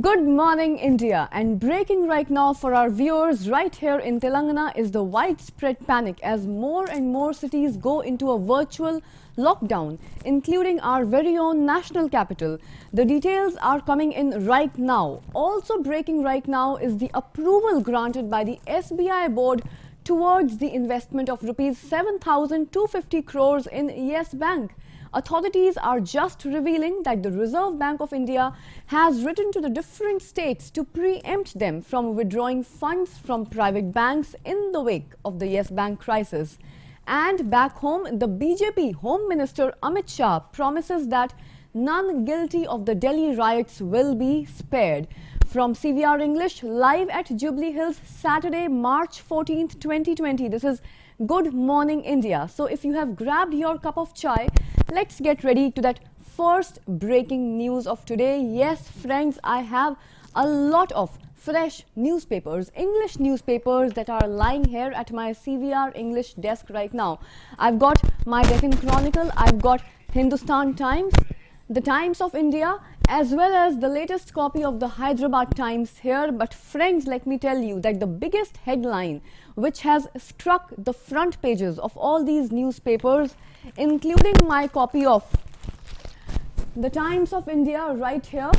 Good morning, India. And breaking right now for our viewers right here in Telangana is the widespread panic as more and more cities go into a virtual lockdown, including our very own national capital. The details are coming in right now. Also breaking right now is the approval granted by the SBI board towards the investment of rupees 7,250 crores in Yes Bank. Authorities are just revealing that the Reserve Bank of India has written to the different states to preempt them from withdrawing funds from private banks in the wake of the Yes Bank crisis. And back home, the BJP Home Minister Amit Shah promises that none guilty of the Delhi riots will be spared. From CVR English, live at Jubilee Hills, Saturday, March 14th, 2020. This is Good Morning India. So if you have grabbed your cup of chai, let's get ready to that first breaking news of today. Yes, friends, I have a lot of fresh newspapers, English newspapers that are lying here at my CVR English desk right now. I've got my Deccan Chronicle, I've got Hindustan Times, the Times of India, as well as the latest copy of the Hyderabad Times here. But friends, let me tell you that the biggest headline which has struck the front pages of all these newspapers, including my copy of the Times of India right here,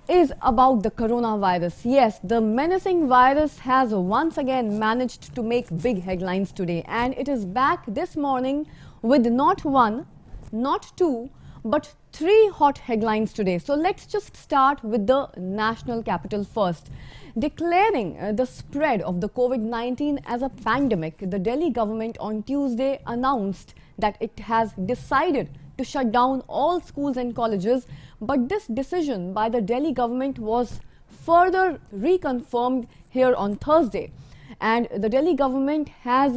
is about the coronavirus. Yes, the menacing virus has once again managed to make big headlines today, and it is back this morning with not one, not two, but three hot headlines today. So let's just start with the national capital first. Declaring the spread of the COVID-19 as a pandemic, the Delhi government on Tuesday announced that it has decided to shut down all schools and colleges, but this decision by the Delhi government was further reconfirmed here on Thursday. And the Delhi government has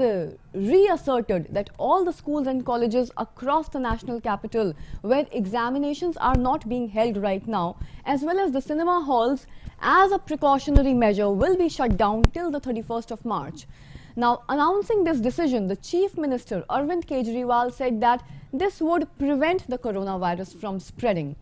reasserted that all the schools and colleges across the national capital where examinations are not being held right now, as well as the cinema halls, as a precautionary measure will be shut down till the 31st of March. Now, announcing this decision, the Chief Minister Arvind Kejriwal said that this would prevent the coronavirus from spreading.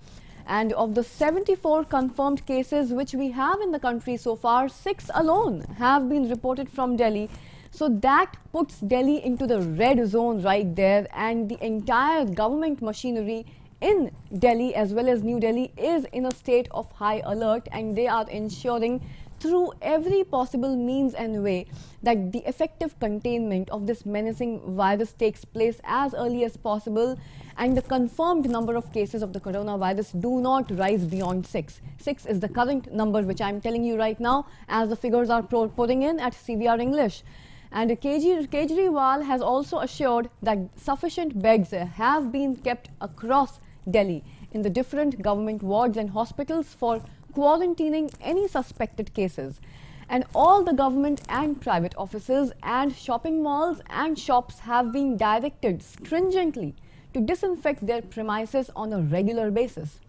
And of the 74 confirmed cases which we have in the country so far, 6 alone have been reported from Delhi. So that puts Delhi into the red zone right there, and the entire government machinery in Delhi as well as New Delhi is in a state of high alert, and they are ensuring through every possible means and way that the effective containment of this menacing virus takes place as early as possible, and the confirmed number of cases of the coronavirus do not rise beyond 6. 6 is the current number which I'm telling you right now as the figures are pouring in at CVR English. And Kejriwal has also assured that sufficient beds have been kept across Delhi in the different government wards and hospitals for quarantining any suspected cases. And all the government and private offices and shopping malls and shops have been directed stringently to disinfect their premises on a regular basis.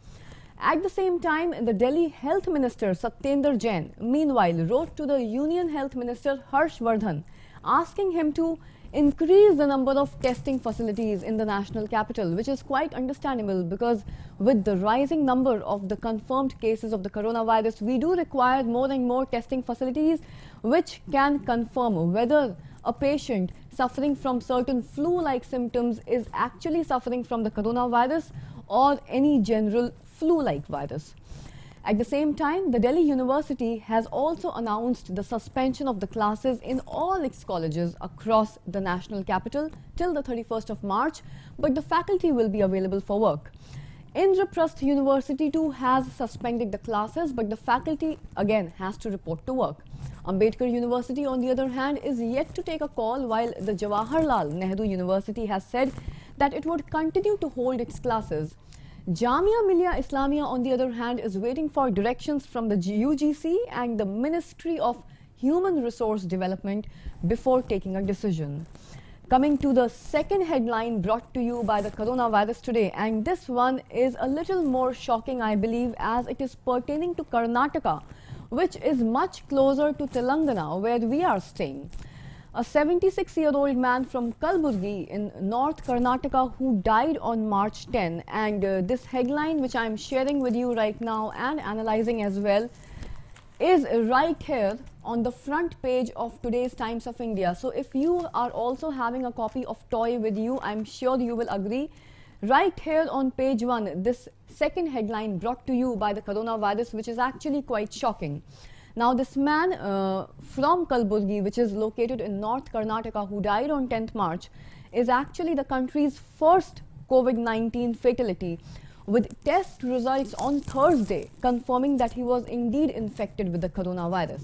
At the same time, the Delhi Health Minister Satyendra Jain meanwhile wrote to the Union Health Minister Harsh Vardhan asking him to increase the number of testing facilities in the national capital, which is quite understandable because with the rising number of the confirmed cases of the coronavirus, we do require more and more testing facilities which can confirm whether a patient suffering from certain flu-like symptoms is actually suffering from the coronavirus or any general flu-like virus. At the same time, the Delhi University has also announced the suspension of the classes in all its colleges across the national capital till the 31st of March, but the faculty will be available for work. Indraprasth University too has suspended the classes, but the faculty again has to report to work. Ambedkar University, on the other hand, is yet to take a call, while the Jawaharlal Nehru University has said that it would continue to hold its classes. Jamia Millia Islamia, on the other hand, is waiting for directions from the UGC and the Ministry of Human Resource Development before taking a decision. Coming to the second headline brought to you by the coronavirus today, and this one is a little more shocking, I believe, as it is pertaining to Karnataka, which is much closer to Telangana, where we are staying. a 76-year-old man from Kalburgi in North Karnataka who died on March 10. And this headline, which I'm sharing with you right now and analyzing as well, is right here on the front page of today's Times of India. So if you are also having a copy of Toy with you, I'm sure you will agree. Right here on page 1, this second headline brought to you by the coronavirus, which is actually quite shocking. Now, this man from Kalburgi, which is located in North Karnataka, who died on 10th March, is actually the country's first COVID-19 fatality, with test results on Thursday confirming that he was indeed infected with the coronavirus.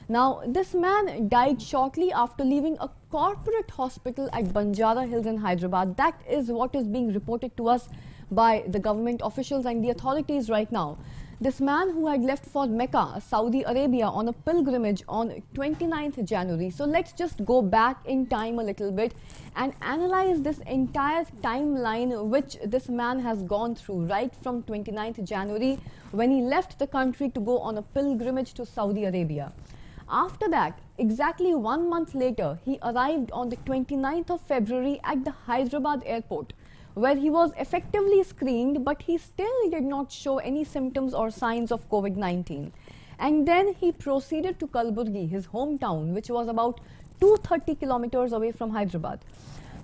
Now, this man died shortly after leaving a corporate hospital at Banjara Hills in Hyderabad. That is what is being reported to us by the government officials and the authorities right now. This man who had left for Mecca, Saudi Arabia, on a pilgrimage on 29th January. So let's just go back in time a little bit and analyze this entire timeline which this man has gone through right from 29th January when he left the country to go on a pilgrimage to Saudi Arabia. After that, exactly 1 month later, he arrived on the 29th of February at the Hyderabad airport, where he was effectively screened, but he still did not show any symptoms or signs of COVID-19. And then he proceeded to Kalburgi, his hometown, which was about 230 kilometers away from Hyderabad.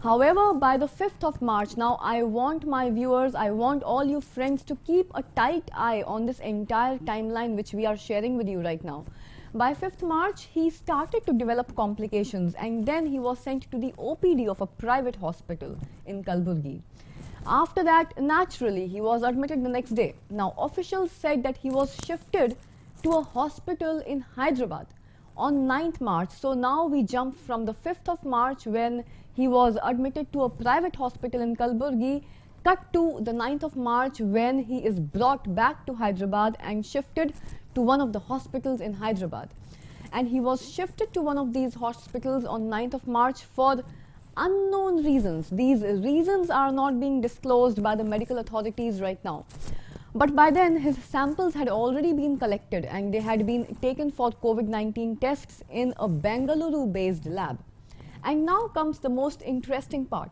However, by the 5th of March, now I want my viewers, I want all you friends to keep a tight eye on this entire timeline which we are sharing with you right now. By 5th March, he started to develop complications, and then he was sent to the OPD of a private hospital in Kalburgi. After that, naturally, he was admitted the next day. Now, officials said that he was shifted to a hospital in Hyderabad on 9th March. So now we jump from the 5th of March when he was admitted to a private hospital in Kalburgi, cut to the 9th of March when he is brought back to Hyderabad and shifted to one of the hospitals in Hyderabad. And he was shifted to one of these hospitals on 9th of March for unknown reasons. These reasons are not being disclosed by the medical authorities right now. But by then, his samples had already been collected and they had been taken for COVID-19 tests in a Bengaluru-based lab. And now comes the most interesting part.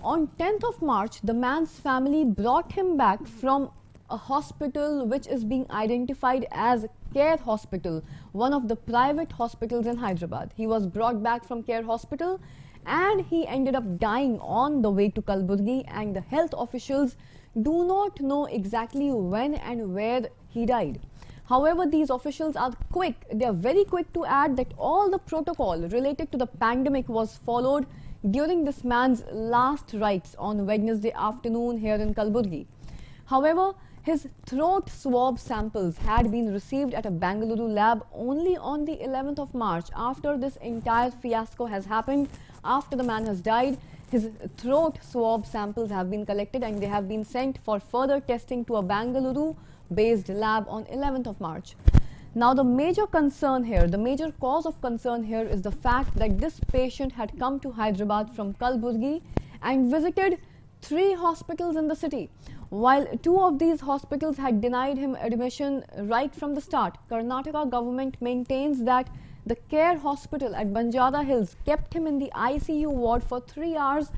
On 10th of March, the man's family brought him back from a hospital which is being identified as Care Hospital, one of the private hospitals in Hyderabad. He was brought back from Care Hospital and he ended up dying on the way to Kalburgi, and the health officials do not know exactly when and where he died. However, these officials are quick. They are very quick to add that all the protocol related to the pandemic was followed during this man's last rites on Wednesday afternoon here in Kalburgi. However, his throat swab samples had been received at a Bengaluru lab only on the 11th of March. After this entire fiasco has happened, after the man has died, his throat swab samples have been collected and they have been sent for further testing to a Bengaluru-based lab on 11th of March. Now, the major concern here, the major cause of concern here is the fact that this patient had come to Hyderabad from Kalburgi and visited 3 hospitals in the city. While 2 of these hospitals had denied him admission right from the start, Karnataka government maintains that the Care Hospital at Banjara Hills kept him in the ICU ward for 3 hours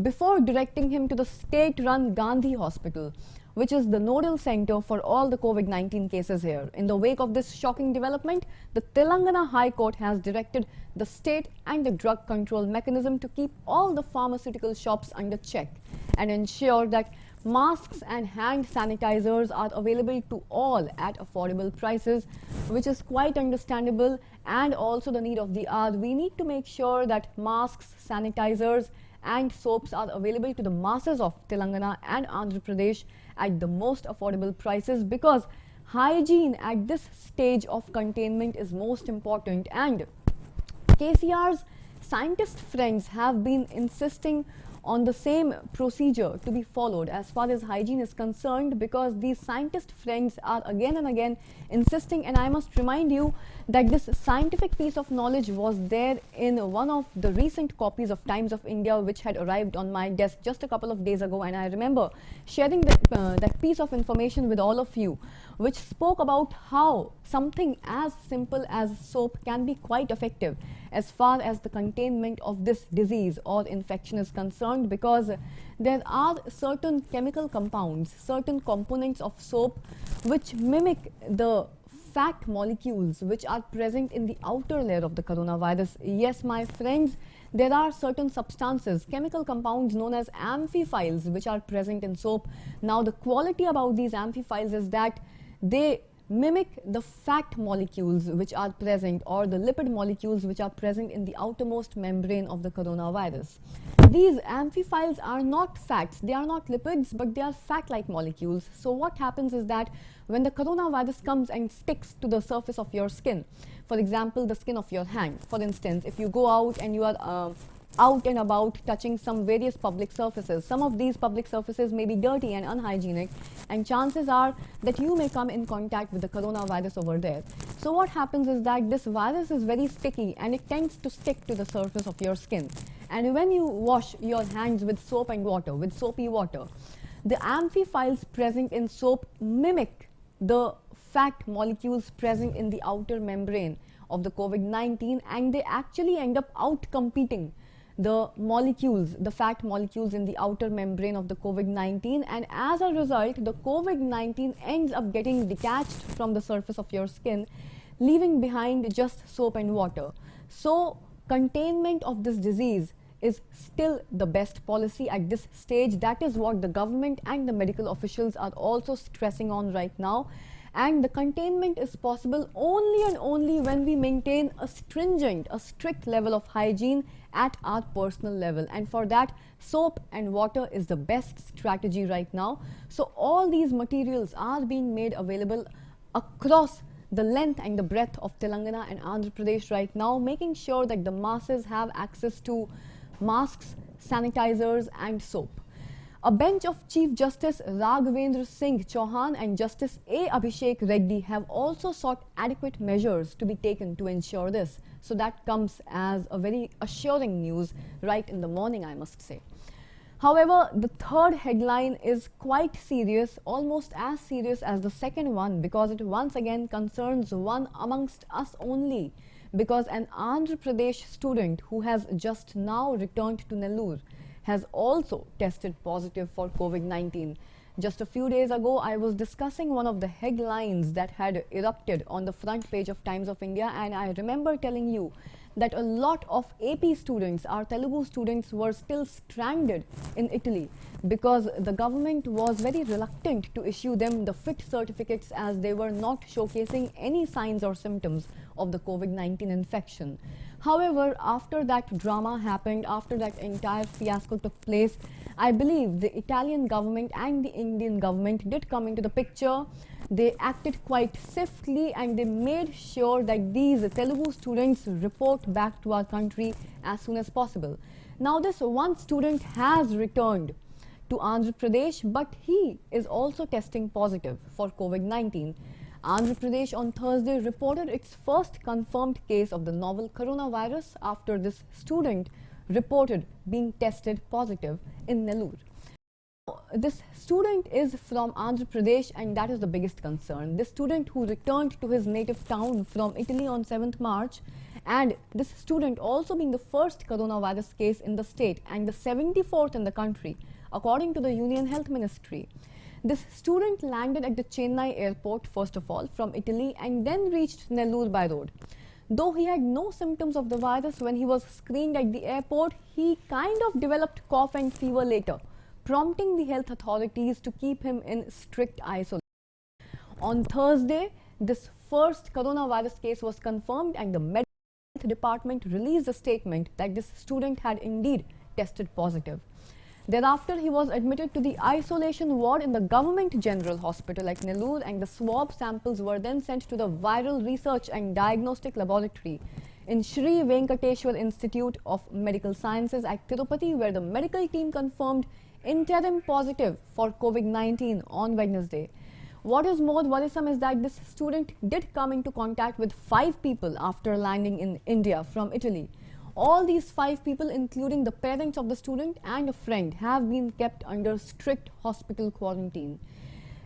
before directing him to the state-run Gandhi Hospital, which is the nodal center for all the COVID-19 cases here. In the wake of this shocking development, the Telangana High Court has directed the state and the drug control mechanism to keep all the pharmaceutical shops under check and ensure that masks and hand sanitizers are available to all at affordable prices, which is quite understandable and also the need of the hour. We need to make sure that masks, sanitizers and soaps are available to the masses of Telangana and Andhra Pradesh at the most affordable prices, because hygiene at this stage of containment is most important. And KCR's scientist friends have been insisting on the same procedure to be followed as far as hygiene is concerned, because these scientist friends are again and again insisting, and I must remind you that this scientific piece of knowledge was there in one of the recent copies of Times of India which had arrived on my desk just a couple of days ago, and I remember sharing that piece of information with all of you, which spoke about how something as simple as soap can be quite effective as far as the containment of this disease or infection is concerned, because there are certain chemical compounds, certain components of soap which mimic the fat molecules which are present in the outer layer of the coronavirus. Yes, my friends, there are certain substances, chemical compounds known as amphiphiles, which are present in soap. Now, the quality about these amphiphiles is that they mimic the fat molecules which are present, or the lipid molecules which are present in the outermost membrane of the coronavirus. These amphiphiles are not fats, they are not lipids, but they are fat-like molecules. So what happens is that when the coronavirus comes and sticks to the surface of your skin, for example, the skin of your hand, for instance, if you go out and you are out and about touching some various public surfaces. Some of these public surfaces may be dirty and unhygienic, and chances are that you may come in contact with the coronavirus over there. So what happens is that this virus is very sticky and it tends to stick to the surface of your skin. And when you wash your hands with soap and water, with soapy water, the amphiphiles present in soap mimic the fat molecules present in the outer membrane of the COVID-19, and they actually end up outcompeting the molecules, the fat molecules in the outer membrane of the COVID-19, and as a result, the COVID-19 ends up getting detached from the surface of your skin, leaving behind just soap and water. So, containment of this disease is still the best policy at this stage. That is what the government and the medical officials are also stressing on right now. And the containment is possible only and only when we maintain a stringent, a strict level of hygiene at our personal level. And for that, soap and water is the best strategy right now. So all these materials are being made available across the length and the breadth of Telangana and Andhra Pradesh right now, making sure that the masses have access to masks, sanitizers and soap. A bench of Chief Justice Raghavendra Singh Chauhan and Justice A. Abhishek Reddy have also sought adequate measures to be taken to ensure this. So that comes as a very assuring news right in the morning, I must say. However, the third headline is quite serious, almost as serious as the second one, because it once again concerns one amongst us only, because an Andhra Pradesh student who has just now returned to Nellore has also tested positive for COVID-19. Just a few days ago, I was discussing one of the headlines that had erupted on the front page of Times of India, and I remember telling you that a lot of AP students, our Telugu students, were still stranded in Italy because the government was very reluctant to issue them the fit certificates, as they were not showcasing any signs or symptoms of the COVID-19 infection. However, after that drama happened, after that entire fiasco took place, I believe the Italian government and the Indian government did come into the picture. They acted quite swiftly and they made sure that these Telugu students report back to our country as soon as possible. Now, this one student has returned to Andhra Pradesh, but he is also testing positive for COVID-19. Andhra Pradesh on Thursday reported its first confirmed case of the novel coronavirus after this student reported being tested positive in Nellore. This student is from Andhra Pradesh, and that is the biggest concern. This student who returned to his native town from Italy on 7th March, and this student also being the first coronavirus case in the state and the 74th in the country, according to the Union Health Ministry. This student landed at the Chennai airport first of all from Italy and then reached Nellore by road. Though he had no symptoms of the virus when he was screened at the airport, he kind of developed cough and fever later, prompting the health authorities to keep him in strict isolation. On Thursday, this first coronavirus case was confirmed and the medical health department released a statement that this student had indeed tested positive. Thereafter, he was admitted to the isolation ward in the Government General Hospital at Nellore, and the swab samples were then sent to the Viral Research and Diagnostic Laboratory in Sri Venkateshwar Institute of Medical Sciences at Tirupati, where the medical team confirmed interim positive for COVID-19 on Wednesday. What is more worrisome is that this student did come into contact with 5 people after landing in India from Italy. All these 5 people, including the parents of the student and a friend, have been kept under strict hospital quarantine.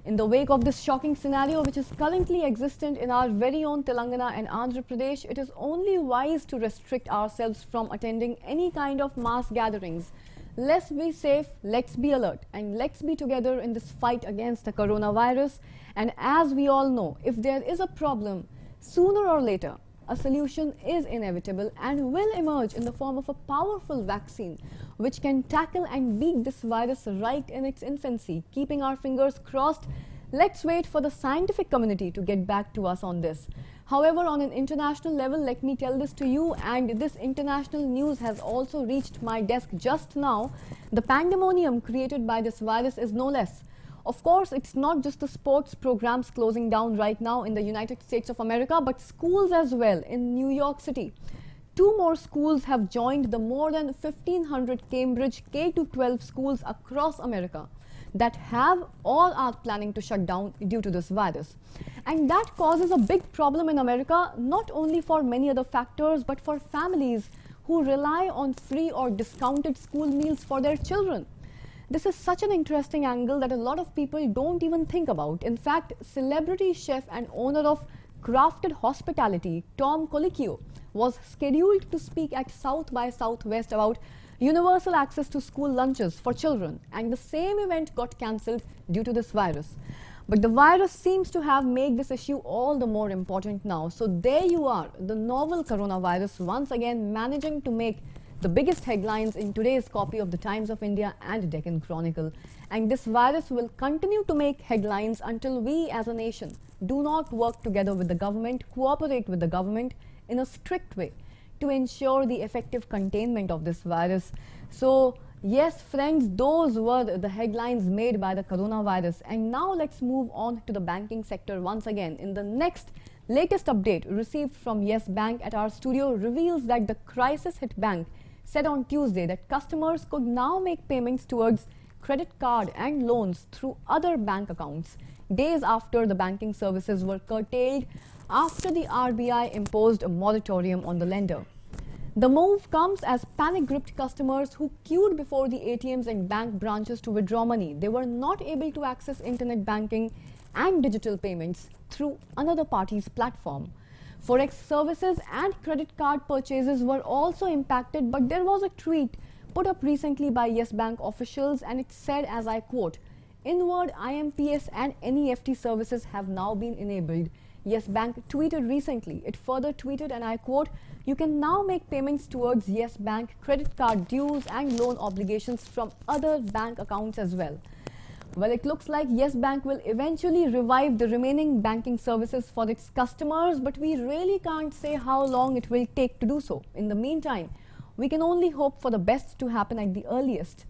In the wake of this shocking scenario, which is currently existent in our very own Telangana and Andhra Pradesh, it is only wise to restrict ourselves from attending any kind of mass gatherings. Let's be safe, let's be alert, and let's be together in this fight against the coronavirus. And as we all know, if there is a problem, sooner or later, a solution is inevitable and will emerge in the form of a powerful vaccine which can tackle and beat this virus right in its infancy. Keeping our fingers crossed, let's wait for the scientific community to get back to us on this. However, on an international level, let me tell this to you, and this international news has also reached my desk just now. The pandemonium created by this virus is no less. Of course, it's not just the sports programs closing down right now in the United States of America, but schools as well in New York City. 2 more schools have joined the more than 1,500 Cambridge K-12 schools across America that have or are planning to shut down due to this virus. And that causes a big problem in America, not only for many other factors, but for families who rely on free or discounted school meals for their children. This is such an interesting angle that a lot of people don't even think about. In fact, celebrity chef and owner of Crafted Hospitality, Tom Colicchio, was scheduled to speak at South by Southwest about universal access to school lunches for children, and the same event got cancelled due to this virus. But the virus seems to have made this issue all the more important now. So there you are, the novel coronavirus once again managing to make the biggest headlines in today's copy of the Times of India and Deccan Chronicle. And this virus will continue to make headlines until we as a nation do not work together with the government, cooperate with the government in a strict way to ensure the effective containment of this virus. So yes, friends, those were the headlines made by the coronavirus. And now let's move on to the banking sector once again. In the latest update received from Yes Bank at our studio reveals that the crisis hit bank said on Tuesday that customers could now make payments towards credit card and loans through other bank accounts days after the banking services were curtailed after the RBI imposed a moratorium on the lender. The move comes as panic-gripped customers who queued before the ATMs and bank branches to withdraw money. They were not able to access internet banking and digital payments through another party's platform. Forex services and credit card purchases were also impacted, but there was a tweet put up recently by Yes Bank officials, and it said, as I quote, "Inward IMPS and NEFT services have now been enabled." Yes Bank tweeted recently. It further tweeted, and I quote, "You can now make payments towards Yes Bank credit card dues and loan obligations from other bank accounts as well." Well, it looks like Yes Bank will eventually revive the remaining banking services for its customers, but we really can't say how long it will take to do so. In the meantime, we can only hope for the best to happen at the earliest.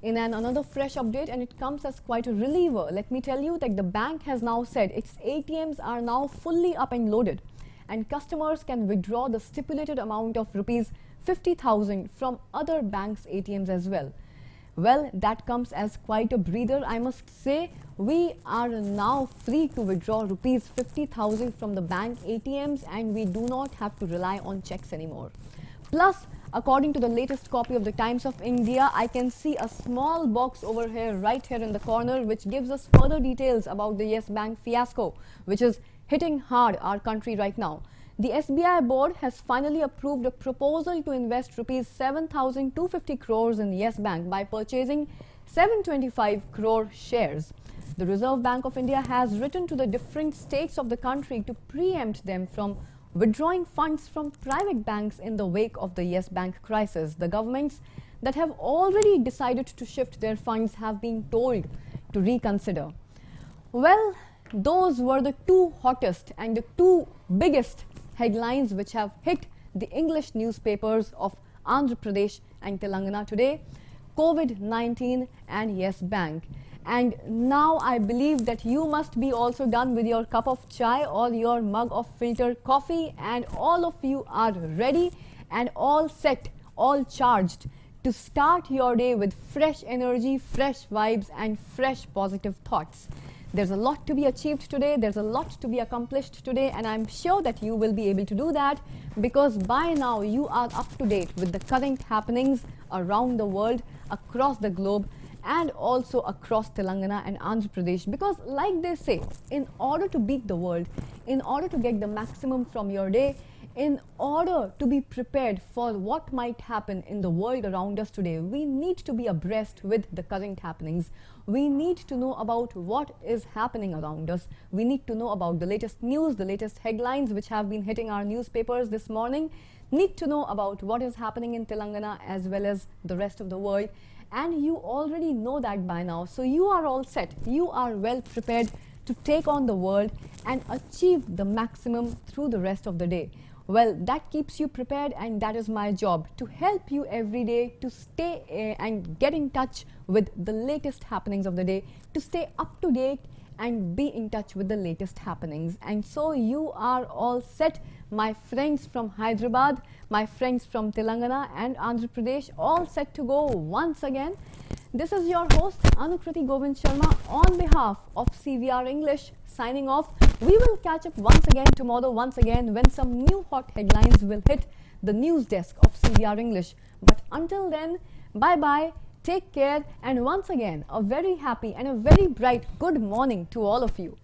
In another fresh update, and it comes as quite a reliever, let me tell you that the bank has now said its ATMs are now fully up and loaded, and customers can withdraw the stipulated amount of rupees 50,000 from other banks' ATMs as well. Well, that comes as quite a breather, I must say. We are now free to withdraw rupees 50,000 from the bank ATMs, and we do not have to rely on checks anymore. Plus, according to the latest copy of the Times of India, I can see a small box over here, right here in the corner, which gives us further details about the Yes Bank fiasco, which is hitting hard our country right now. The SBI board has finally approved a proposal to invest rupees 7,250 crores in Yes Bank by purchasing 725 crore shares. The Reserve Bank of India has written to the different states of the country to preempt them from withdrawing funds from private banks in the wake of the Yes Bank crisis. The governments that have already decided to shift their funds have been told to reconsider. Well, those were the 2 hottest and the 2 biggest headlines which have hit the English newspapers of Andhra Pradesh and Telangana today: COVID-19 and Yes Bank. And now I believe that you must be also done with your cup of chai or your mug of filtered coffee, and all of you are ready and all set, all charged to start your day with fresh energy, fresh vibes, and fresh positive thoughts. There's a lot to be achieved today, there's a lot to be accomplished today, and I'm sure that you will be able to do that because by now you are up to date with the current happenings around the world, across the globe, and also across Telangana and Andhra Pradesh. Because like they say, in order to beat the world, in order to get the maximum from your day, in order to be prepared for what might happen in the world around us today, we need to be abreast with the current happenings. We need to know about what is happening around us. We need to know about the latest news, the latest headlines which have been hitting our newspapers this morning. Need to know about what is happening in Telangana as well as the rest of the world. And you already know that by now. So you are all set. You are well prepared to take on the world and achieve the maximum through the rest of the day. Well, that keeps you prepared, and that is my job, to help you every day to stay and get in touch with the latest happenings of the day, to stay up to date and be in touch with the latest happenings. And so you are all set, my friends from Hyderabad, my friends from Telangana and Andhra Pradesh, all set to go once again. This is your host Anukriti Govind Sharma on behalf of CVR English, signing off. We will catch up once again tomorrow, once again, when some new hot headlines will hit the news desk of CVR English. But until then, bye bye, take care, and once again, a very happy and a very bright good morning to all of you.